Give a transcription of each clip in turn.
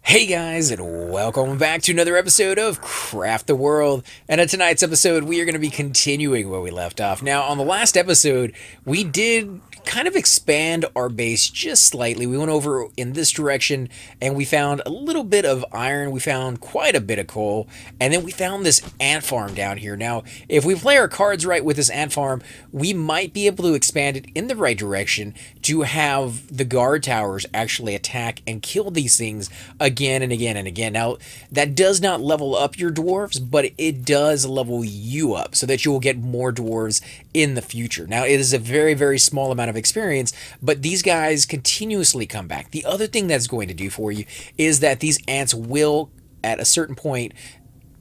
Hey guys, and welcome back to another episode of Craft the World. And in tonight's episode, we are going to be continuing where we left off. Now, on the last episode, we did kind of expand our base just slightly. We went over in this direction, and we found a little bit of iron. We found quite a bit of coal, and then we found this ant farm down here. Now, if we play our cards right with this ant farm, we might be able to expand it in the right direction to have the guard towers actually attack and kill these things again and again and again. Now, that does not level up your dwarves, but it does level you up so that you will get more dwarves in the future. Now, it is a very, very small amount of experience, but these guys continuously come back. The other thing that's going to do for you is that these ants will, at a certain point,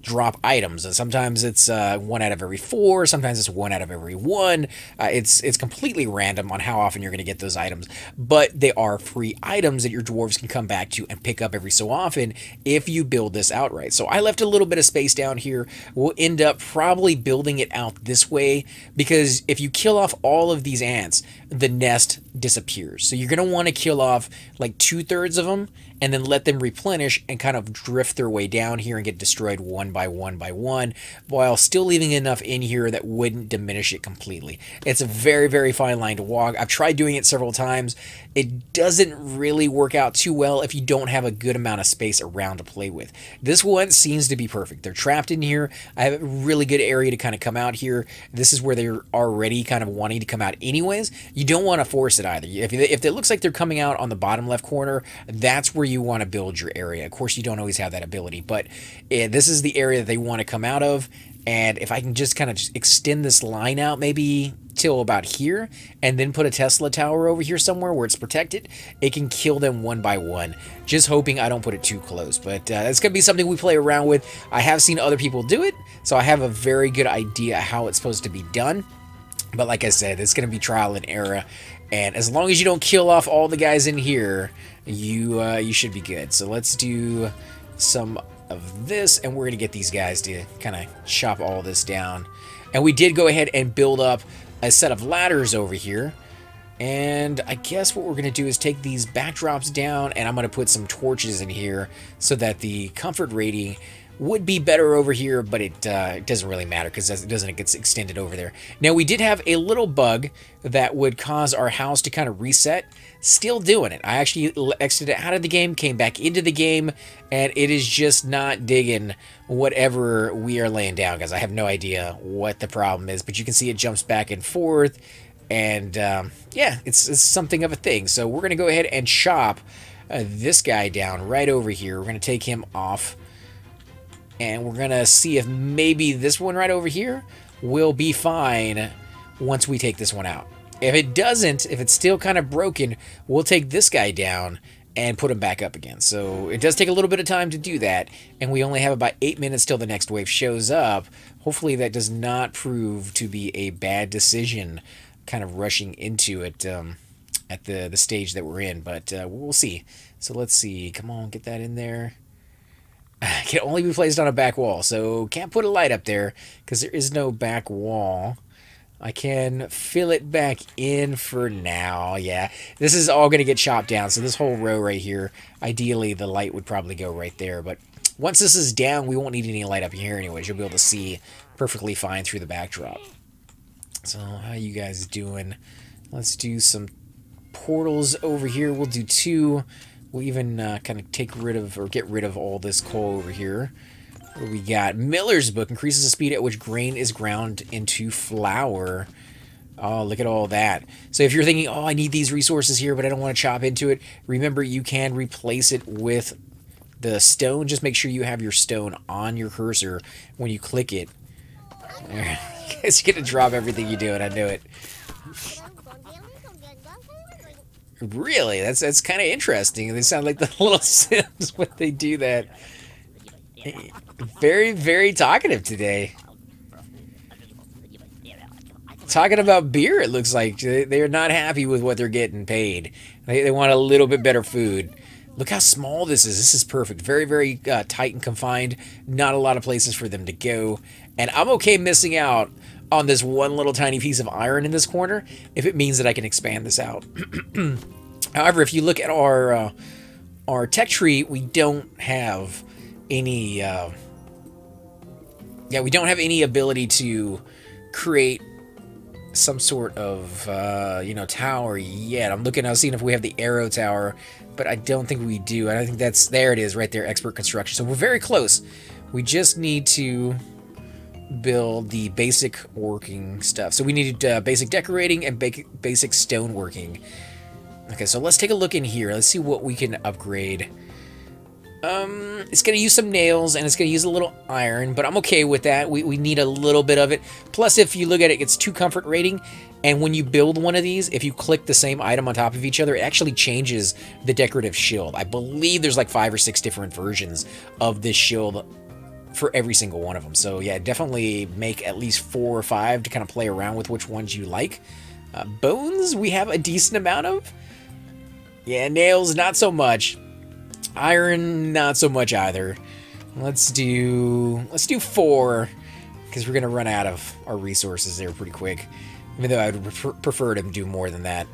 drop items, and sometimes it's 1 out of every 4, sometimes it's 1 out of every 1. It's completely random on how often you're going to get those items, but they are free items that your dwarves can come back to and pick up every so often if you build this outright. So I left a little bit of space down here. We'll end up probably building it out this way, because if you kill off all of these ants, the nest disappears. So you're going to want to kill off like 2/3 of them and then let them replenish and kind of drift their way down here and get destroyed one by one, while still leaving enough in here that wouldn't diminish it completely. It's a very, very fine line to walk. I've tried doing it several times. It doesn't really work out too well if you don't have a good amount of space around to play with. This one seems to be perfect. They're trapped in here. I have a really good area to kind of come out here. This is where they're already kind of wanting to come out anyways. You don't want to force it either. If it looks like they're coming out on the bottom left corner, that's where you want to build your area. Of course, you don't always have that ability, but this is the area that they want to come out of. And if I can just kind of extend this line out maybe till about here, and then put a Tesla tower over here somewhere where it's protected, it can kill them one by one. Just hoping I don't put it too close, but that's going to be something we play around with. I have seen other people do it, so I have a very good idea how it's supposed to be done. But like I said, it's going to be trial and error, and as long as you don't kill off all the guys in here, you should be good. So let's do some of this, and we're going to get these guys to kind of chop all this down. And we did go ahead and build up a set of ladders over here, and I guess what we're going to do is take these backdrops down, and I'm going to put some torches in here so that the comfort rating would be better over here, but it doesn't really matter because it doesn't get extended over there. Now, we did have a little bug that would cause our house to kind of reset. Still doing it. I actually exited out of the game, came back into the game, and it is just not digging whatever we are laying down, guys. I have no idea what the problem is, but you can see it jumps back and forth, and yeah, it's something of a thing. So we're going to go ahead and chop this guy down right over here. We're going to take him off, and we're going to see if maybe this one right over here will be fine once we take this one out. If it doesn't, if it's still kind of broken, we'll take this guy down and put him back up again. So it does take a little bit of time to do that, and we only have about 8 minutes till the next wave shows up. Hopefully that does not prove to be a bad decision, kind of rushing into it at the stage that we're in, but we'll see. So let's see. Come on, get that in there. Can only be placed on a back wall, so can't put a light up there because there is no back wall. I can fill it back in for now. Yeah, this is all going to get chopped down, so this whole row right here, ideally the light would probably go right there, but once this is down, we won't need any light up here anyways. You'll be able to see perfectly fine through the backdrop. So how you guys doing? Let's do some portals over here. We'll do 2. We'll even kind of get rid of all this coal over here. What do we got? Miller's Book increases the speed at which grain is ground into flour. Oh, look at all that. So if you're thinking, oh, I need these resources here, but I don't want to chop into it, remember you can replace it with the stone. Just make sure you have your stone on your cursor when you click it. It's going to drop everything you do, and I knew it. Really? That's kind of interesting. They sound like the little Sims when they do that. Very, very talkative today. Talking about beer, it looks like. They're not happy with what they're getting paid. They want a little bit better food. Look how small this is. This is perfect. Very, very tight and confined. Not a lot of places for them to go. And I'm okay missing out on this one little tiny piece of iron in this corner if it means that I can expand this out. However, if you look at our tech tree, we don't have any, we don't have any ability to create some sort of, tower yet. I'm looking, I was seeing if we have the arrow tower, but I don't think we do. I think that's, there it is, right there, expert construction. So we're very close. We just need to build the basic working stuff. So we need basic decorating and basic stone working. Okay, so let's take a look in here. Let's see what we can upgrade. It's going to use some nails, and it's going to use a little iron, but I'm okay with that. We need a little bit of it. Plus, if you look at it, it's 2 comfort rating, and when you build one of these, if you click the same item on top of each other, it actually changes the decorative shield. I believe there's like 5 or 6 different versions of this shield for every single one of them. So yeah, definitely make at least 4 or 5 to kind of play around with which ones you like. Bones, we have a decent amount of. Yeah, nails, not so much. Iron, not so much either. Let's do 4, because we're gonna run out of our resources there pretty quick. Even though I would prefer to do more than that.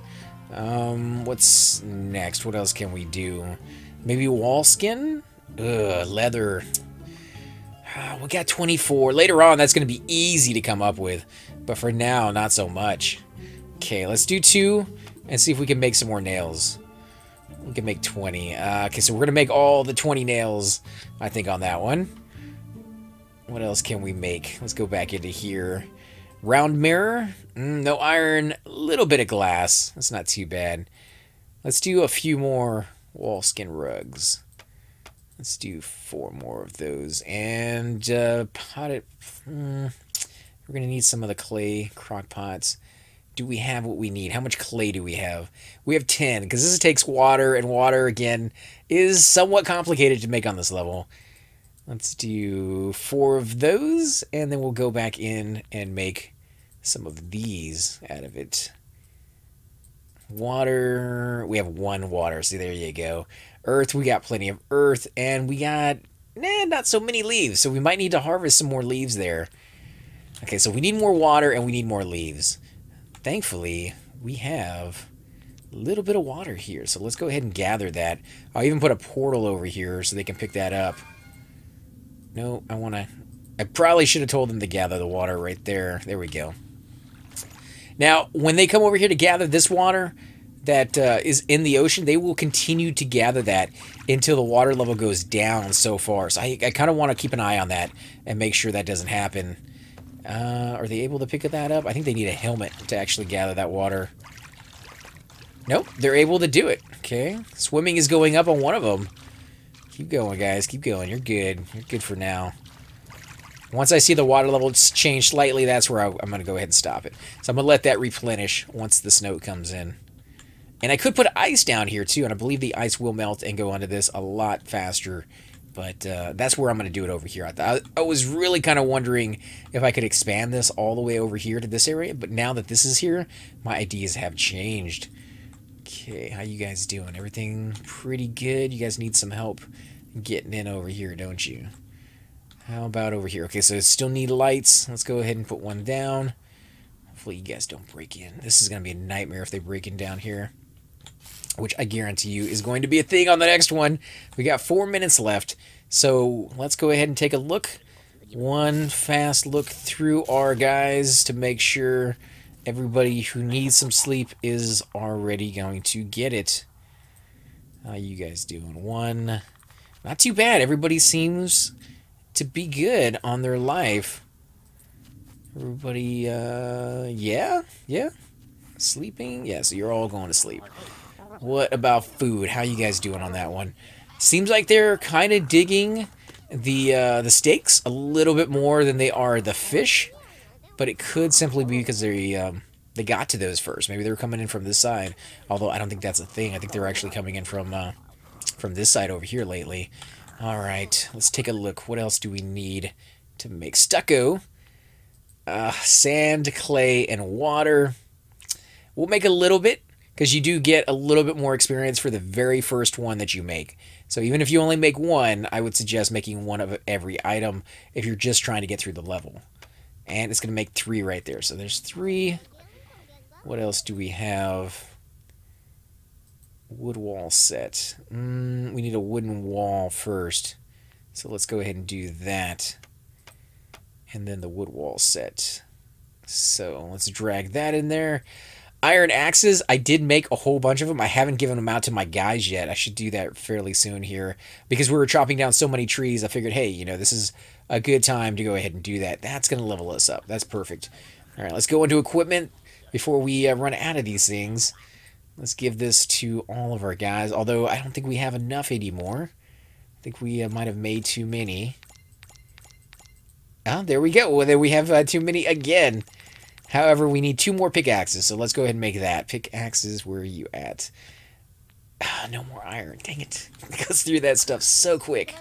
What's next? What else can we do? Maybe wall skin? Ugh, leather. We got 24. Later on, that's gonna be easy to come up with, but for now, not so much. Okay, let's do 2 and see if we can make some more nails. We can make 20. Okay, so we're gonna make all the 20 nails, I think, on that one. What else can we make? Let's go back into here. Round mirror. No iron. A little bit of glass. That's not too bad. Let's do a few more wall skin rugs. Let's do 4 more of those. And potted. We're gonna need some of the clay crock pots. Do we have what we need? How much clay do we have? We have 10, because this takes water, and water, again, is somewhat complicated to make on this level. Let's do 4 of those, and then we'll go back in and make some of these out of it. Water, we have 1 water, so there you go. Earth, we got plenty of earth, and we got, not so many leaves, so we might need to harvest some more leaves there. Okay, so we need more water, and we need more leaves. Thankfully, we have a little bit of water here, so let's go ahead and gather that. I'll even put a portal over here so they can pick that up. No, I probably should have told them to gather the water right there. There we go. Now, when they come over here to gather this water that is in the ocean, they will continue to gather that until the water level goes down so far. So I kind of want to keep an eye on that and make sure that doesn't happen. Are they able to pick that up? I think they need a helmet to actually gather that water. Nope, they're able to do it. Okay, swimming is going up on one of them. Keep going, guys. Keep going. You're good. You're good for now. Once I see the water level change slightly, that's where I'm going to go ahead and stop it. So I'm going to let that replenish once the snow comes in. And I could put ice down here, too, and I believe the ice will melt and go onto this a lot faster. But that's where I'm going to do it over here. I was really kind of wondering if I could expand this all the way over here to this area. But now that this is here, my ideas have changed. Okay, how you guys doing? Everything pretty good? You guys need some help getting in over here, don't you? How about over here? Okay, so still need lights. Let's go ahead and put one down. Hopefully you guys don't break in. This is going to be a nightmare if they break in down here, which I guarantee you is going to be a thing on the next one. We got 4 minutes left, so let's go ahead and take a look. One fast look through our guys to make sure everybody who needs some sleep is already going to get it. How you guys doing? 1. Not too bad. Everybody seems to be good on their life. Everybody, yeah? Sleeping? Yeah, so you're all going to sleep. What about food? How you guys doing on that one? Seems like they're kind of digging the steaks a little bit more than they are the fish, but it could simply be because they got to those first. Maybe they were coming in from this side, although I don't think that's a thing. I think they're actually coming in from this side over here lately. All right, let's take a look. What else do we need to make stucco? Sand, clay, and water. We'll make a little bit, because you do get a little bit more experience for the very first one that you make. So even if you only make 1, I would suggest making 1 of every item if you're just trying to get through the level. And it's going to make 3 right there. So there's 3. What else do we have? Wood wall set. We need a wooden wall first. So let's go ahead and do that. And then the wood wall set. So let's drag that in there. Iron axes, I did make a whole bunch of them. I haven't given them out to my guys yet. I should do that fairly soon here. Because we were chopping down so many trees, I figured, hey, you know, this is a good time to go ahead and do that. That's going to level us up. That's perfect. All right, let's go into equipment before we run out of these things. Let's give this to all of our guys, although I don't think we have enough anymore. I think we might have made too many. Oh, there we go. Well, then we have too many again. However, we need 2 more pickaxes, so let's go ahead and make that. Pickaxes, where are you at? Ah, no more iron. Dang it. It goes through that stuff so quick.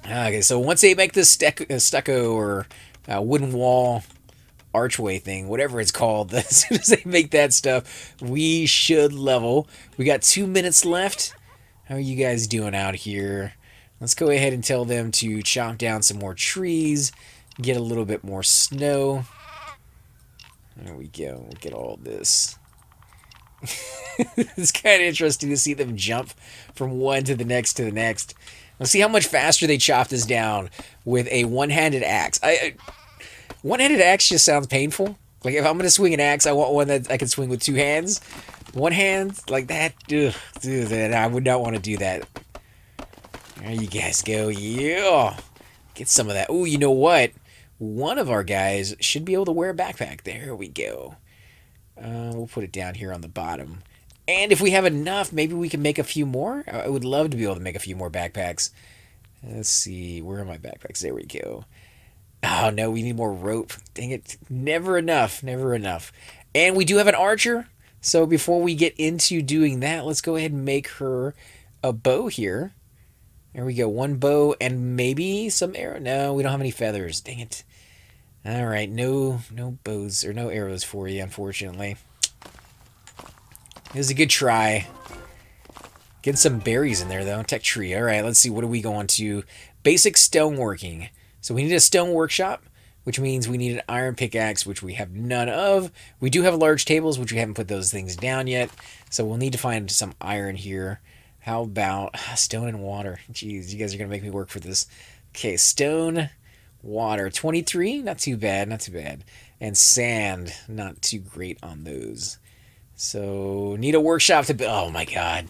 Okay, so once they make this stucco or wooden wall archway thing, whatever it's called, as soon as they make that stuff, we should level. We got 2 minutes left. How are you guys doing out here? Let's go ahead and tell them to chop down some more trees, get a little bit more snow. There we go. We'll get all this. It's kind of interesting to see them jump from one to the next to the next. Let's see how much faster they chop this down with a one-handed axe. One-handed axe just sounds painful. Like, if I'm going to swing an axe, I want one that I can swing with 2 hands. One hand, like that, ugh, dude, I would not want to do that. There you guys go. Yeah. Get some of that. Oh, you know what? One of our guys should be able to wear a backpack. There we go. We'll put it down here on the bottom. And if we have enough, maybe we can make a few more. I would love to be able to make a few more backpacks. Let's see. Where are my backpacks? There we go. Oh, no. We need more rope. Dang it. Never enough. Never enough. And we do have an archer. So before we get into doing that, let's go ahead and make her a bow here. There we go. 1 bow and maybe some arrow. No, we don't have any feathers. Dang it. All right. No bows or no arrows for you, unfortunately. It was a good try. Getting some berries in there, though. Tech tree. All right. Let's see. What are we going to? Basic stoneworking. So we need a stone workshop, which means we need an iron pickaxe, which we have none of. We do have large tables, which we haven't put those things down yet. So we'll need to find some iron here. How about stone and water? Jeez, you guys are going to make me work for this. Okay, stone, water. 23, not too bad, not too bad. And sand, not too great on those. So, need a workshop to build. Oh my god.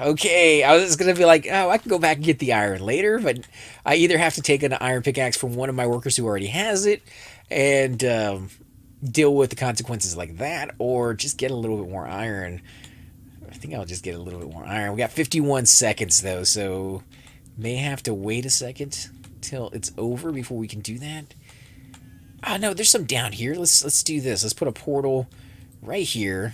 Okay, I was going to be like, oh, I can go back and get the iron later, but I either have to take an iron pickaxe from one of my workers who already has it and deal with the consequences like that, or just get a little bit more iron. I think I'll just get a little bit more iron. We got 51 seconds, though, so may have to wait a second till it's over before we can do that. Ah, no, there's some down here. Let's do this. Let's put a portal right here.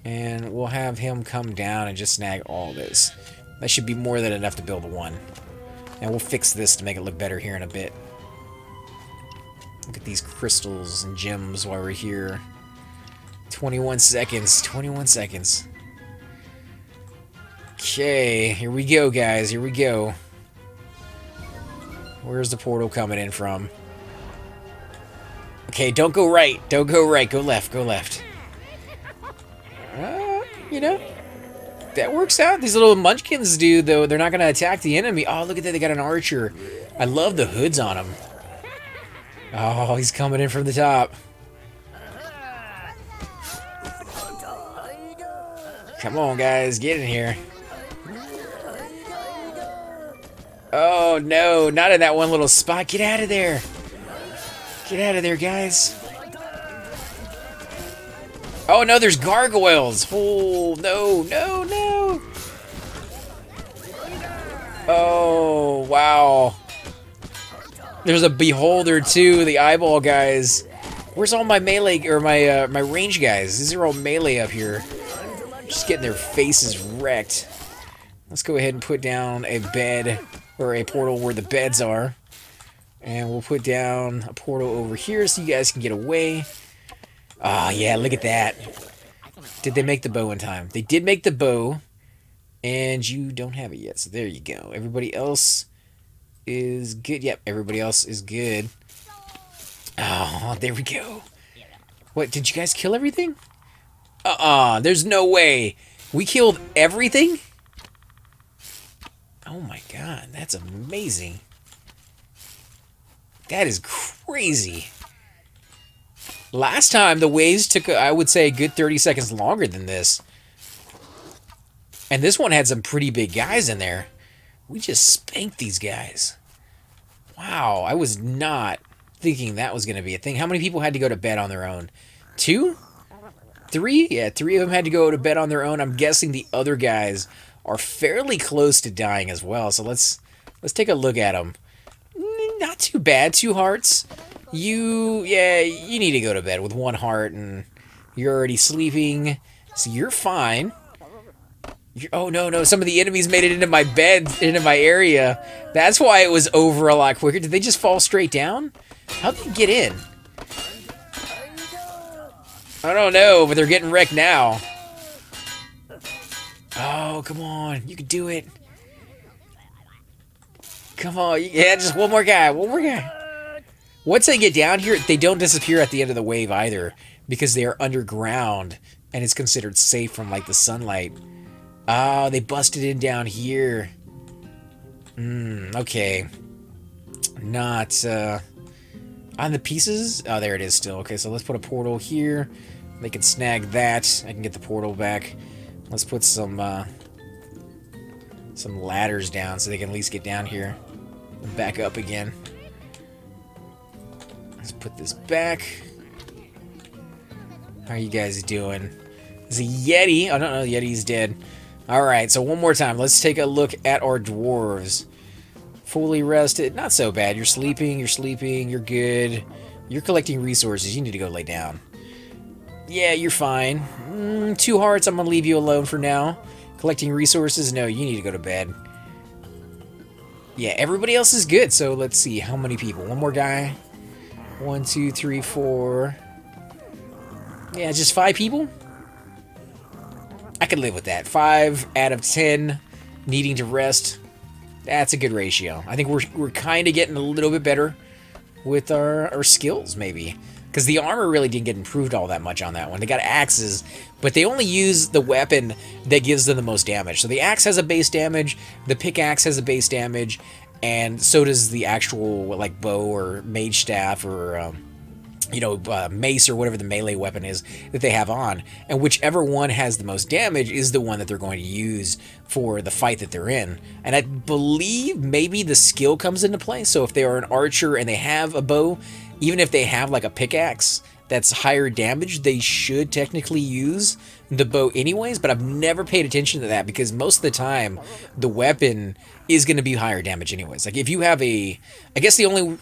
And we'll have him come down and just snag all this. That should be more than enough to build one. And we'll fix this to make it look better here in a bit. Look at these crystals and gems while we're here. 21 seconds. 21 seconds. Okay, here we go, guys. Here we go. Where's the portal coming in from? Okay, don't go right. Don't go right. Go left. Go left. You know, that works out. These little munchkins do, though. They're not going to attack the enemy. Oh, look at that. They got an archer. I love the hoods on them. Oh, he's coming in from the top. Come on, guys. Get in here. Oh, no. Not in that one little spot. Get out of there. Get out of there, guys. Oh, no, there's gargoyles. Oh, no, no, no. Oh, wow. There's a beholder, too, the eyeball guys. Where's all my melee, or my my range guys? These are all melee up here. Just getting their faces wrecked. Let's go ahead and put down a bed, or a portal where the beds are. And we'll put down a portal over here so you guys can get away. Oh, yeah, look at that. Did they make the bow in time? They did make the bow, and you don't have it yet, so there you go. Everybody else is good. Yep, everybody else is good. Oh, there we go. What, did you guys kill everything? There's no way. We killed everything? Oh my god, that's amazing. That is crazy. Last time, the waves took, I would say, a good 30 seconds longer than this. And this one had some pretty big guys in there. We just spanked these guys. Wow, I was not thinking that was going to be a thing. How many people had to go to bed on their own? 2? 3? Yeah, 3 of them had to go to bed on their own. I'm guessing the other guys are fairly close to dying as well. So let's take a look at them. Not too bad. 2 hearts. You need to go to bed with 1 heart, and you're already sleeping, so you're fine. Oh, no, some of the enemies made it into my bed, into my area. That's why it was over a lot quicker. Did they just fall straight down? How'd they get in? I don't know, but they're getting wrecked now. Oh, come on. You can do it. Come on. Yeah, just one more guy. One more guy. Once they get down here, they don't disappear at the end of the wave either, because they are underground, and it's considered safe from, like, the sunlight. Oh, they busted in down here. Okay. Not, on the pieces? Oh, there it is still. Okay, so let's put a portal here. They can snag that. I can get the portal back. Let's put some ladders down so they can at least get down here. And back up again. Let's put this back. How are you guys doing? There's a Yeti. Oh, no, the Yeti's dead. Alright, so one more time. Let's take a look at our dwarves. Fully rested. Not so bad. You're sleeping, you're good. You're collecting resources. You need to go lay down. Yeah, you're fine. 2 hearts, I'm going to leave you alone for now. Collecting resources? No, you need to go to bed. Yeah, everybody else is good, so let's see. How many people? One more guy. 1, 2, 3, 4. Yeah, just 5 people? I could live with that. 5 out of 10 needing to rest. That's a good ratio. I think we're kind of getting a little bit better with our skills, maybe. Because the armor really didn't get improved all that much on that one. They got axes, but they only use the weapon that gives them the most damage. So the axe has a base damage, the pickaxe has a base damage, and so does the actual, like, bow or mage staff or, mace or whatever the melee weapon is that they have on. And whichever one has the most damage is the one that they're going to use for the fight that they're in. And I believe maybe the skill comes into play. So if they are an archer and they have a bow, even if they have like a pickaxe that's higher damage, they should technically use the bow anyways, but I've never paid attention to that because most of the time the weapon is going to be higher damage anyways. Like if you have I guess the only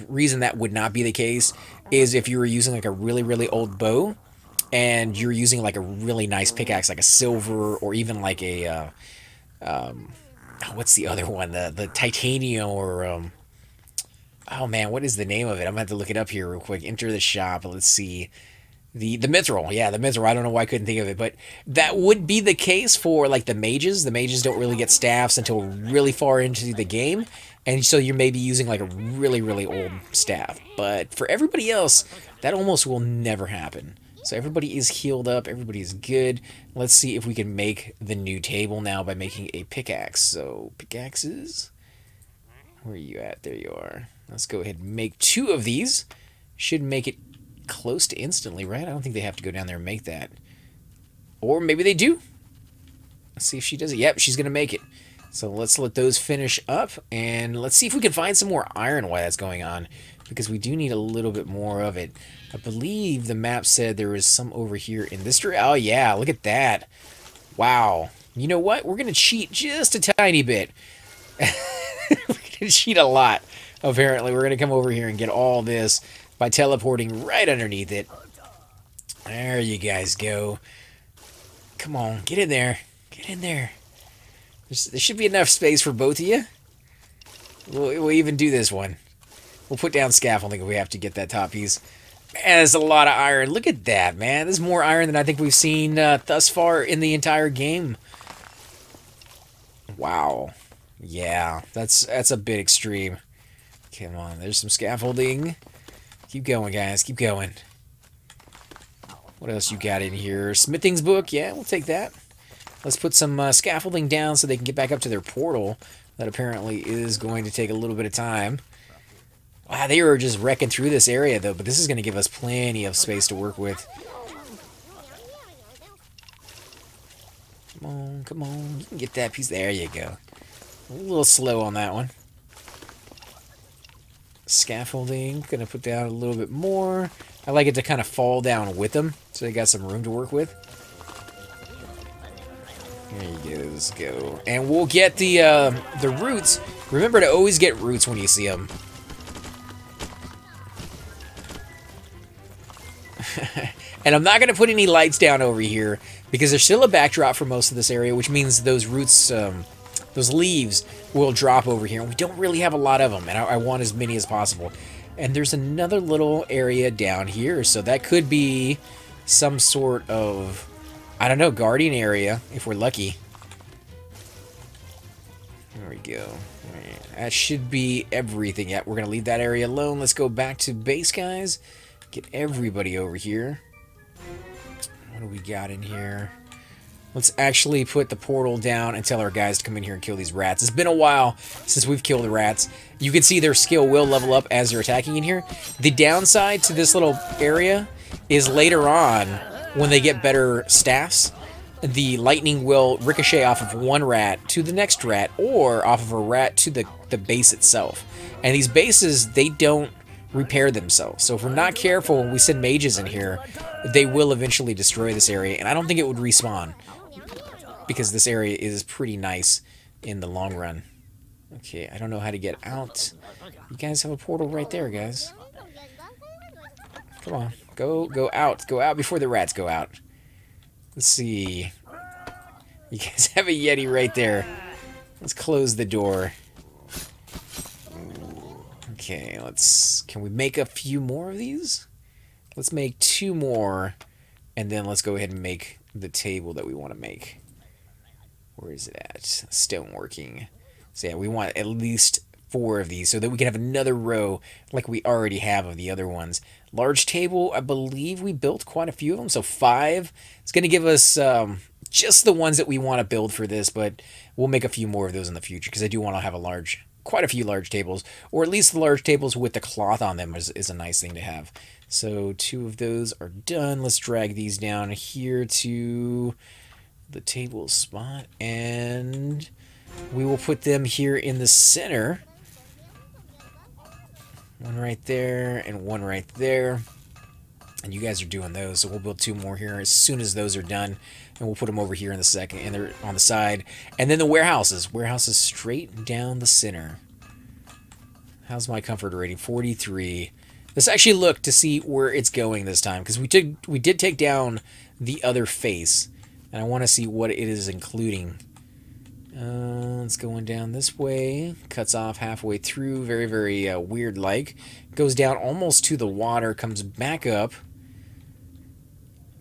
reason that would not be the case is if you were using like a really, really old bow and you're using like a really nice pickaxe, like a silver or even like a, what's the other one? The titanium or, oh man, what is the name of it? I'm gonna have to look it up here real quick. Enter the shop. Let's see. The mithril. Yeah, the mithril. I don't know why I couldn't think of it, but that would be the case for like the mages. The mages don't really get staffs until really far into the game, and so you're maybe using like a really, really old staff. But for everybody else, that almost will never happen. So everybody is healed up. Everybody is good. Let's see if we can make the new table now by making a pickaxe. So pickaxes. Where are you at? There you are. Let's go ahead and make 2 of these. Should make it close to instantly, right? I don't think they have to go down there and make that. Or maybe they do. Let's see if she does it. Yep, she's going to make it. So let's let those finish up. And let's see if we can find some more iron while that's going on. Because we do need a little bit more of it. I believe the map said there was some over here in this direction. Oh, yeah, look at that. Wow. You know what? We're going to cheat just a tiny bit. We're going to cheat a lot. Apparently, we're going to come over here and get all this by teleporting right underneath it. There you guys go. Come on, get in there. Get in there. There should be enough space for both of you. We'll even do this one. We'll put down scaffolding if we have to get that top piece. Man, there's a lot of iron. Look at that, man. There's more iron than I think we've seen thus far in the entire game. Wow. Yeah, that's a bit extreme. Come on, there's some scaffolding. Keep going, guys. Keep going. What else you got in here? Smithing's book. Yeah, we'll take that. Let's put some scaffolding down so they can get back up to their portal. That apparently is going to take a little bit of time. Wow, they were just wrecking through this area, though. But this is going to give us plenty of space to work with. Come on, come on. You can get that piece. There you go. A little slow on that one. Scaffolding. Going to put down a little bit more. I like it to kind of fall down with them, so they got some room to work with. There you go. Let's go. And we'll get the roots. Remember to always get roots when you see them. And I'm not going to put any lights down over here because there's still a backdrop for most of this area, which means those roots, those leaves will drop over here. And we don't really have a lot of them, and I want as many as possible. And there's another little area down here, so that could be some sort of, I don't know, guardian area, if we're lucky. There we go. Right. That should be everything. Yeah, we're going to leave that area alone. Let's go back to base, guys. Get everybody over here. What do we got in here? Let's actually put the portal down and tell our guys to come in here and kill these rats. It's been a while since we've killed the rats. You can see their skill will level up as they're attacking in here. The downside to this little area is later on, when they get better staffs, the lightning will ricochet off of one rat to the next rat, or off of a rat to the base itself. And these bases, they don't repair themselves. So if we're not careful when we send mages in here, they will eventually destroy this area. And I don't think it would respawn, because this area is pretty nice in the long run. Okay, I don't know how to get out. You guys have a portal right there, guys. Come on. Go out. Go out before the rats go out. Let's see. You guys have a Yeti right there. Let's close the door. Okay, can we make a few more of these? Let's make 2 more, and then let's go ahead and make the table that we want to make. Where is it at? Stoneworking. So yeah, we want at least 4 of these so that we can have another row like we already have of the other ones. Large table, I believe we built quite a few of them, so 5. It's going to give us just the ones that we want to build for this, but we'll make a few more of those in the future because I do want to have quite a few large tables, or at least the large tables with the cloth on them is a nice thing to have. So 2 of those are done. Let's drag these down here to the table spot, and we will put them here in the center. 1 right there and 1 right there. And you guys are doing those, so we'll build 2 more here as soon as those are done, and we'll put them over here in the second, and they're on the side. And then the warehouses straight down the center. How's my comfort rating? 43. Let's actually look to see where it's going this time, because we did take down the other face, and I want to see what it is including. It's going down this way. Cuts off halfway through. Very, very weird-like. Goes down almost to the water. Comes back up.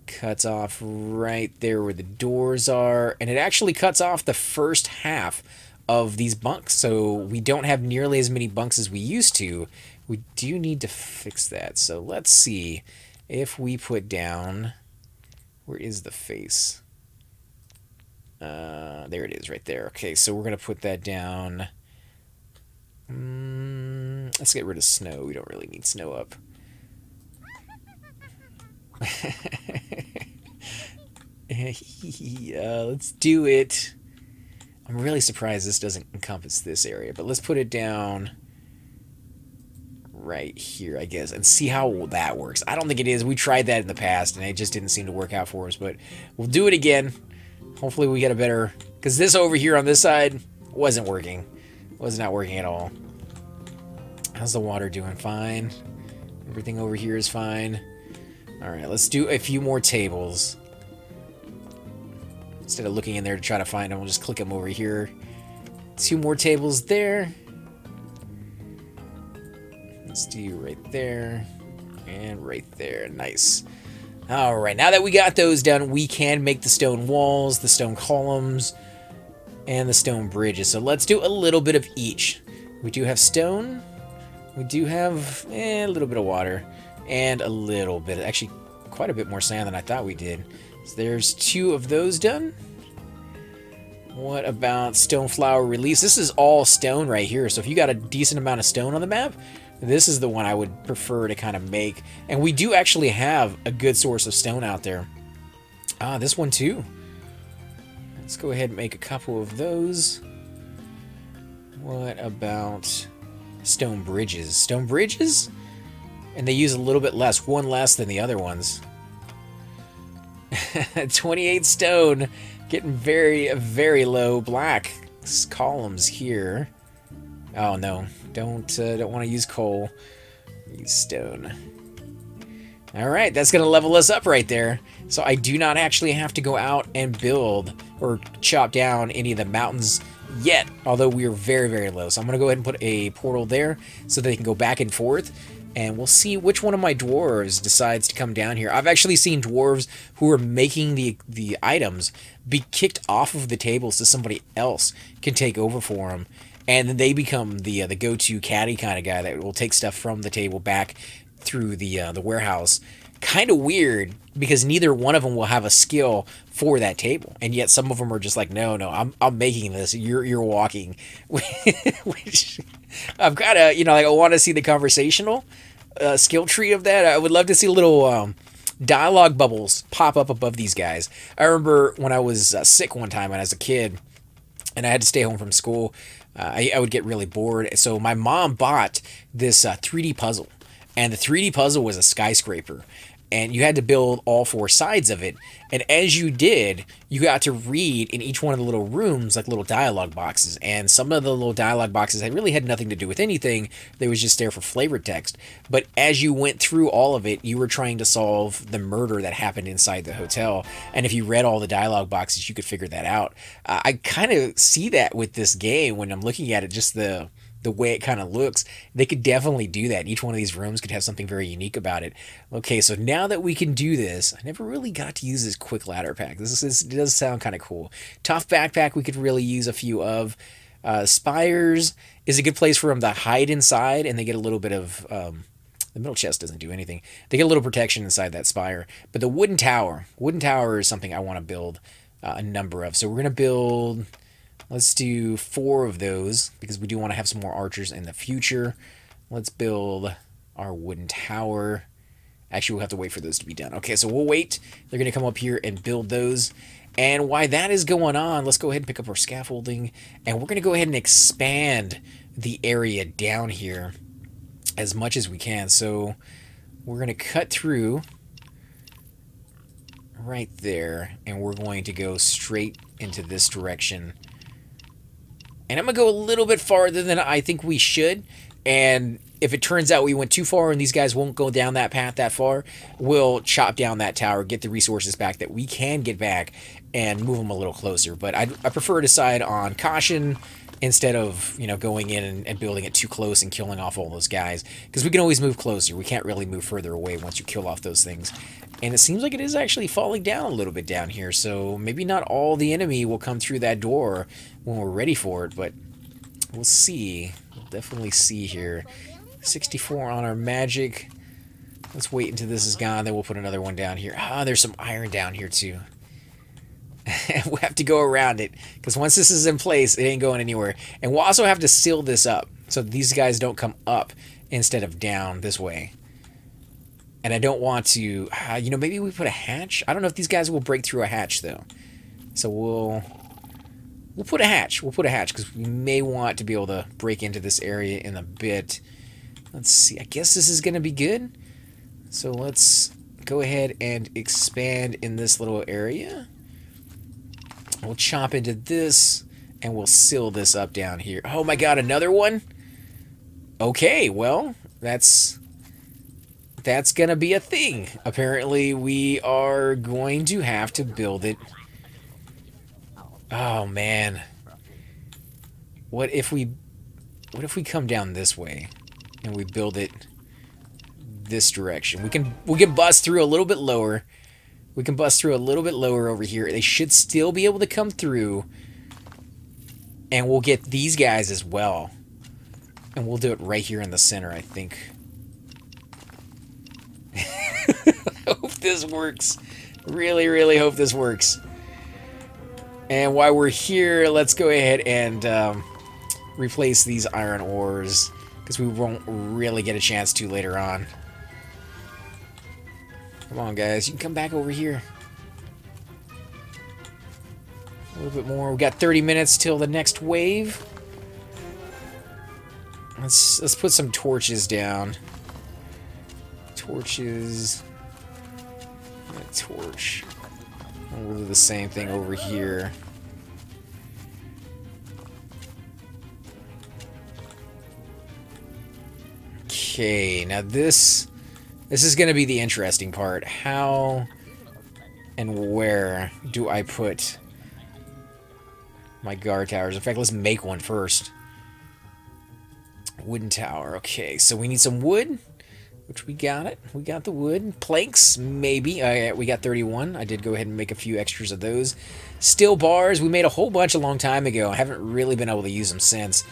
Cuts off right there where the doors are. And it actually cuts off the first half of these bunks. So we don't have nearly as many bunks as we used to. We do need to fix that. So let's see if we put down... Where is the face? There it is right there. Okay, so we're going to put that down. Let's get rid of snow. We don't really need snow up. Let's do it. I'm really surprised this doesn't encompass this area, but let's put it down right here, I guess, and see how that works. I don't think it is. We tried that in the past, and it just didn't seem to work out for us, but we'll do it again. Hopefully we get a better... Because this over here on this side wasn't working. Was not working at all. How's the water doing? Fine. Everything over here is fine. Alright, let's do a few more tables. Instead of looking in there to try to find them, we'll just click them over here. 2 more tables there. Let's do right there. And right there. Nice. Alright, now that we got those done, we can make the stone walls, the stone columns, and the stone bridges. So let's do a little bit of each. We do have stone. We do have a little bit of water. And a little bit, actually quite a bit more sand than I thought we did. So there's 2 of those done. What about stone flower release? This is all stone right here, so if you got a decent amount of stone on the map, this is the one I would prefer to kind of make. And we do actually have a good source of stone out there. Ah, this one too. Let's go ahead and make a couple of those. What about stone bridges? Stone bridges? And they use a little bit less, 1 less than the other ones. 28 stone. Getting very, very low black columns here. Oh no, don't want to use coal. Use stone. All right, that's gonna level us up right there. So I do not actually have to go out and build or chop down any of the mountains yet, although we are very, very low. So I'm gonna go ahead and put a portal there so they can go back and forth. And we'll see which one of my dwarves decides to come down here. I've actually seen dwarves who are making the items be kicked off of the table so somebody else can take over for them. And then they become the go-to caddy kind of guy that will take stuff from the table back through the warehouse. Kind of weird because neither one of them will have a skill for that table, and yet some of them are just like, no, I'm making this. You're walking. Which I've got to, like I want to see the conversational skill tree of that. I would love to see little dialogue bubbles pop up above these guys. I remember when I was sick one time when I was a kid, and I had to stay home from school. I would get really bored, so my mom bought this 3D puzzle, and the 3D puzzle was a skyscraper. And you had to build all 4 sides of it. And as you did, you got to read in each one of the little rooms, like little dialogue boxes. And some of the little dialogue boxes really had nothing to do with anything. They was just there for flavor text. But as you went through all of it, you were trying to solve the murder that happened inside the hotel. And if you read all the dialogue boxes, you could figure that out. I kind of see that with this game when I'm looking at it, just the way it kind of looks. They could definitely do that. Each one of these rooms could have something very unique about it. Okay, so now that we can do this, I never really got to use this quick ladder pack. This does sound kind of cool. Tough backpack we could really use a few of. Spires is a good place for them to hide inside, and they get a little bit of... the middle chest doesn't do anything. They get a little protection inside that spire. But the wooden tower is something I want to build a number of. So we're going to build... Let's do 4 of those, because we do want to have some more archers in the future. Let's build our wooden tower. Actually, we'll have to wait for those to be done. Okay, so we'll wait. They're going to come up here and build those. And while that is going on, let's go ahead and pick up our scaffolding. And we're going to go ahead and expand the area down here as much as we can. So we're going to cut through right there. And we're going to go straight into this direction. And I'm going to go a little bit farther than I think we should. And if it turns out we went too far and these guys won't go down that path that far, we'll chop down that tower, get the resources back that we can get back, and move them a little closer. But I prefer to side on caution instead of, going in and building it too close and killing off all those guys. Because we can always move closer. We can't really move further away once you kill off those things. And it seems like it is actually falling down a little bit down here. So maybe not all the enemy will come through that door when we're ready for it. But we'll see. We'll definitely see here. 64 on our magic. Let's wait until this is gone. Then we'll put another one down here. Ah, there's some iron down here too. We'll have to go around it. Because once this is in place, it ain't going anywhere. And we'll also have to seal this up. So these guys don't come up instead of down this way. And I don't want to, maybe we put a hatch. I don't know if these guys will break through a hatch, though. So we'll put a hatch. We'll put a hatch, because we may want to be able to break into this area in a bit. Let's see. I guess this is going to be good. So let's go ahead and expand in this little area. We'll chop into this, and we'll seal this up down here. Oh my god, another one? Okay, well, that's gonna be a thing. Apparently, we are going to have to build it. Oh man. What if we come down this way and we build it this direction? We can bust through a little bit lower. We can bust through a little bit lower over here. They should still be able to come through. And we'll get these guys as well. And we'll do it right here in the center, I think. hope this works. Really, really hope this works. And while we're here, let's go ahead and replace these iron ores, because we won't really get a chance to later on. Come on, guys. You can come back over here. A little bit more. We got 30 minutes till the next wave. Let's put some torches down. Torches. A torch. And we'll do the same thing over here. Okay, now this is going to be the interesting part. How and where do I put my guard towers? In fact, let's make one first. Wooden tower. Okay, so we need some wood, which we got it. We got the wood. Planks, maybe. We got 31. I did go ahead and make a few extras of those. Steel bars, we made a whole bunch a long time ago. I haven't really been able to use them since.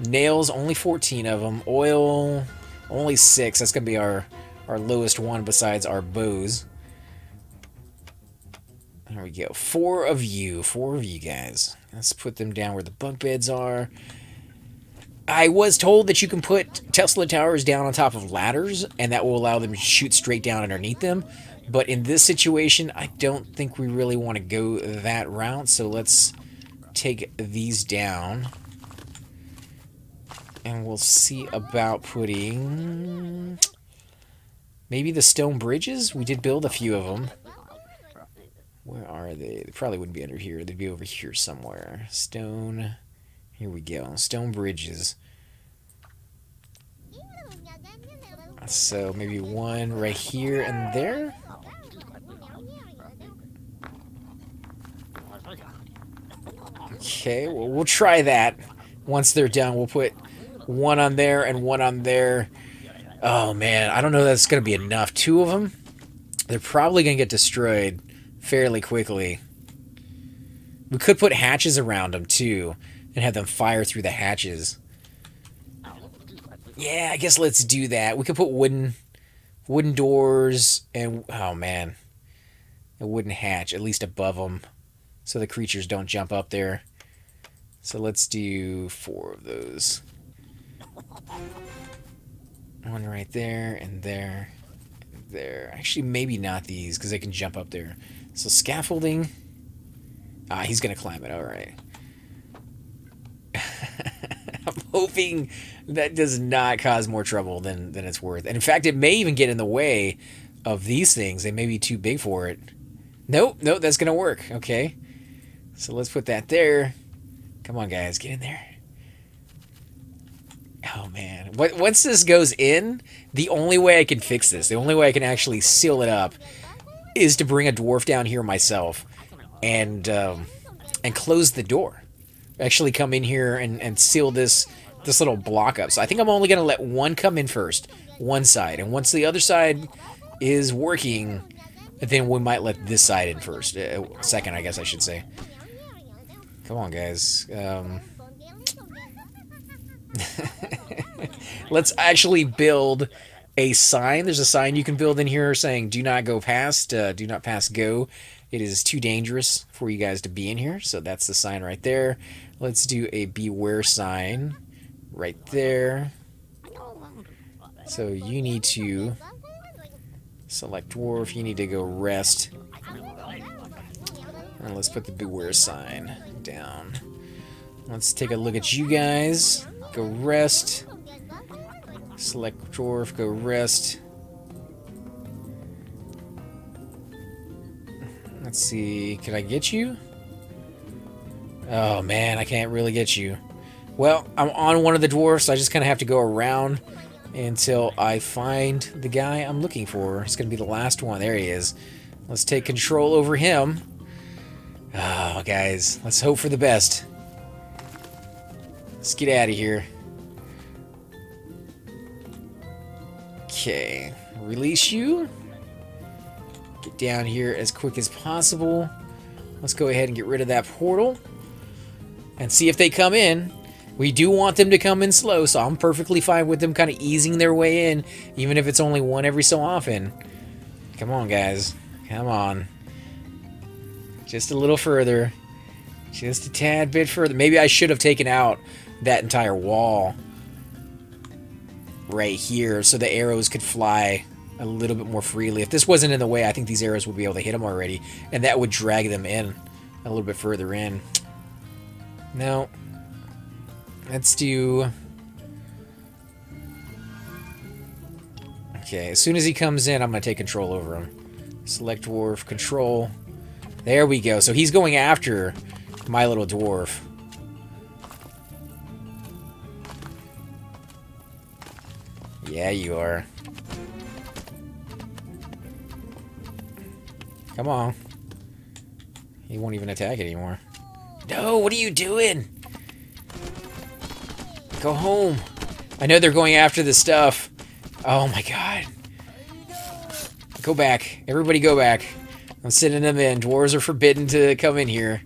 Nails, only 14 of them. Oil, only 6. That's going to be our lowest one besides our bows. There we go. 4 of you guys. Let's put them down where the bunk beds are. I was told that you can put Tesla towers down on top of ladders, and that will allow them to shoot straight down underneath them. But in this situation, I don't think we really want to go that route, so let's take these down. And we'll see about putting maybe the stone bridges. We did build a few of them. Where are they? They probably wouldn't be under here. They'd be over here somewhere. Stone. Here we go. Stone bridges. So maybe one right here and there. Okay, well, we'll try that. Once they're done, we'll put one on there and one on there. Oh, man. I don't know if that's going to be enough. 2 of them, they're probably going to get destroyed fairly quickly. We could put hatches around them, too, and have them fire through the hatches. Yeah, I guess let's do that. We could put wooden doors and, oh, man, a wooden hatch, at least above them, so the creatures don't jump up there. So let's do 4 of those. One right there, and there, and there. Actually, maybe not these, because they can jump up there. So scaffolding. Ah, he's going to climb it. All right. I'm hoping that does not cause more trouble than it's worth. And in fact, it may even get in the way of these things. They may be too big for it. Nope, that's going to work. Okay. So let's put that there. Come on, guys. Get in there. Oh, man. Once this goes in, the only way I can fix this, the only way I can actually seal it up, is to bring a dwarf down here myself and close the door. Actually come in here and seal this little block up. So I think I'm only going to let one come in first, one side. And once the other side is working, then we might let this side in first. Second, I guess I should say. Come on, guys. Let's actually build a sign. There's a sign you can build in here saying, do not go past, do not pass go. It is too dangerous for you guys to be in here. So that's the sign right there. Let's do a beware sign right there. So you need to select dwarf. You need to go rest. And let's put the beware sign down. Let's take a look at you guys. Go rest. Select dwarf, go rest. Let's see, can I get you? Oh man, I can't really get you. Well, I'm on one of the dwarfs, so I just kind of have to go around until I find the guy I'm looking for. It's going to be the last one. There he is. Let's take control over him. Oh, guys, let's hope for the best. Let's get out of here. Okay, release you. Get down here as quick as possible. Let's go ahead and get rid of that portal and see if they come in. We do want them to come in slow, so I'm perfectly fine with them kind of easing their way in, even if it's only one every so often. Come on, guys. Come on. Just a little further. Just a tad bit further. Maybe I should have taken out that entire wall right here so the arrows could fly a little bit more freely. If this wasn't in the way, I think these arrows would be able to hit them already, and that would drag them in a little bit further in. No. Let's do... Okay, as soon as he comes in, I'm going to take control over him. Select dwarf, control. There we go. So he's going after my little dwarf. Yeah, you are. Come on. He won't even attack anymore. No, what are you doing? Go home. I know they're going after the stuff. Oh my god. Go back. Everybody go back. I'm sending them in. Dwarves are forbidden to come in here.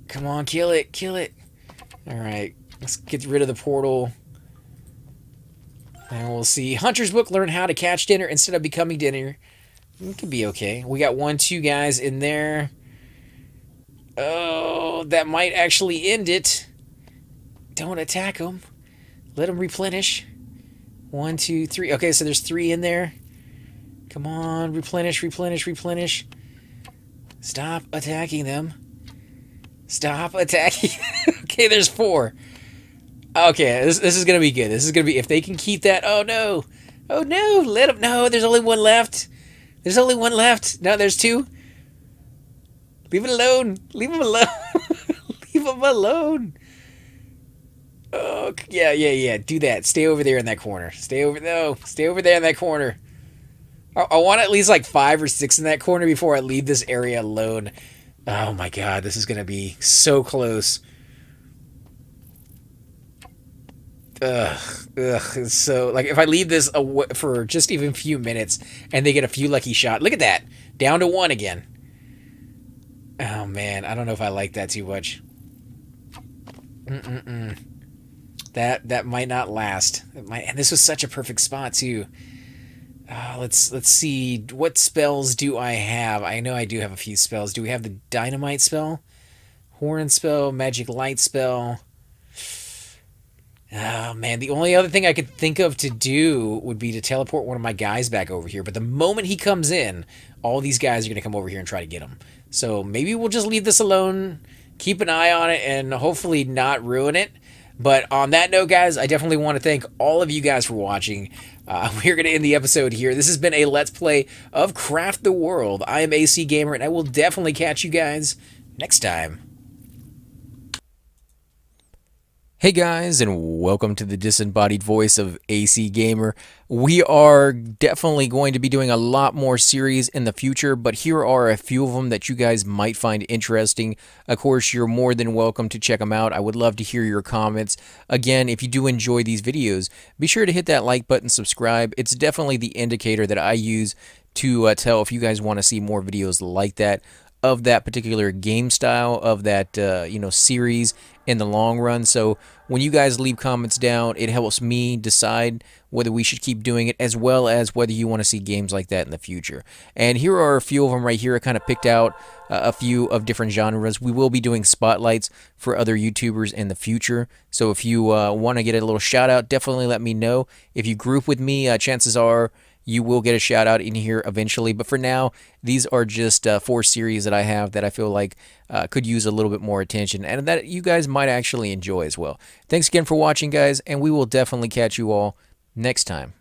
Come on, kill it. Kill it. Alright. Let's get rid of the portal. And we'll see. Hunter's Book, learn how to catch dinner instead of becoming dinner. It could be okay. We got 1, 2 guys in there. Oh, that might actually end it. Don't attack them. Let them replenish. 1, 2, 3. Okay, so there's 3 in there. Come on, replenish, replenish, replenish. Stop attacking them. Stop attacking. Okay, there's 4. Okay, this is going to be good. This is going to be... If they can keep that... Oh, no. Oh, no. Let them... No, there's only 1 left. There's only 1 left. No, there's 2. Leave it alone. Leave them alone. Leave them alone. Oh, yeah. Do that. Stay over there in that corner. Stay over... No. Stay over there in that corner. I want at least like 5 or 6 in that corner before I leave this area alone. Oh, my God. This is going to be so close. It's so, like, if I leave this for just even a few minutes and they get a few lucky shots. Look at that. Down to 1 again. Oh, man. I don't know if I like that too much. That might not last. And this was such a perfect spot, too. Let's see. What spells do I have? I know I do have a few spells. Do we have the Dynamite spell? Horn spell, Magic Light spell. Oh, man, the only other thing I could think of to do would be to teleport one of my guys back over here. But the moment he comes in, all these guys are going to come over here and try to get him. So maybe we'll just leave this alone, keep an eye on it, and hopefully not ruin it. But on that note, guys, I definitely want to thank all of you guys for watching. We're going to end the episode here. This has been a Let's Play of Craft the World. I am AC Gamer, and I will definitely catch you guys next time. Hey guys, and welcome to the disembodied voice of AC Gamer. We are definitely going to be doing a lot more series in the future, but here are a few of them that you guys might find interesting. Of course, you're more than welcome to check them out. I would love to hear your comments. Again, if you do enjoy these videos, be sure to hit that like button, subscribe. It's definitely the indicator that I use to tell if you guys want to see more videos like that, of that particular game style, of that series in the long run. So when you guys leave comments down, it helps me decide whether we should keep doing it, as well as whether you want to see games like that in the future. And here are a few of them right here. I kind of picked out a few of different genres. We will be doing spotlights for other YouTubers in the future. So if you want to get a little shout out, definitely let me know. If you group with me, chances are you will get a shout out in here eventually. But for now, these are just 4 series that I have that I feel like could use a little bit more attention, and that you guys might actually enjoy as well. Thanks again for watching, guys, and we will definitely catch you all next time.